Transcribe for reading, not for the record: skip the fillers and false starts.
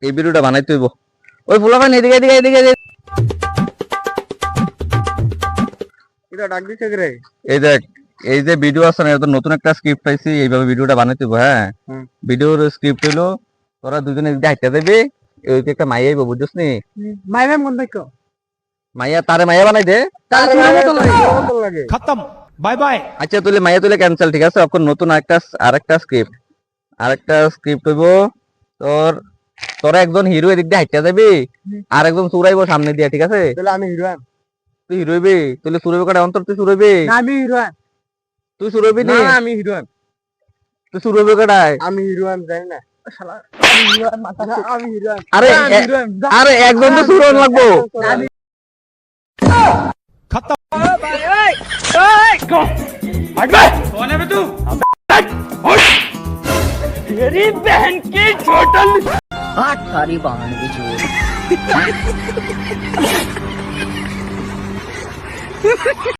এই ভিডিওটা বানাইতে হইব। ওই ফুলাফান এদিকে এদিকে এদিকে এটা ডাক দিছে রে। এই দেখ, এই যে ভিডিও আছে না, এটা নতুন একটা স্ক্রিপ্ট পাইছি, এইভাবে ভিডিওটা বানাইতে হইব। হ্যাঁ, ভিডিওর স্ক্রিপ্ট হইলো তোরা দুজনে এদিকে হাইটা দেবে, ওই একটা মাইয়া আইব, বুঝছিস নি? মাইরা মন দেখো। মাইয়া তারে মাইয়া বানাই দে। তার মতো লাগে। खत्म बाय बाय। আচ্ছা তুলে মাইয়া তুলে ক্যান্সেল, ঠিক আছে? এখন নতুন আরেকটা স্ক্রিপ্ট হইব। তোর তোরা একজন হিরো এদিক দিয়ে হাইটা যাবি, আর একজন চুরাইবো সামনে দিয়া, ঠিক আছে? তাহলে আমি হিরোইন। তুই হিরো হইবি, তুই চুরাইবো কাটা অন্তর, তুই চুরাইবি, না আমি হিরোইন। তুই চুরাইবি নি? না আমি হিরোইন। তুই চুরাইবো কাটায়? আমি হিরোইন জানি না। শালা আমি হিরোইন মাথা। আমি হিরোইন। আরে আরে একজন তো চুরাইন লাগবো। खत्म। हट बे। कौन है बे तू? तेरी बहन की छोटल। हाथ सारी बहन की चोर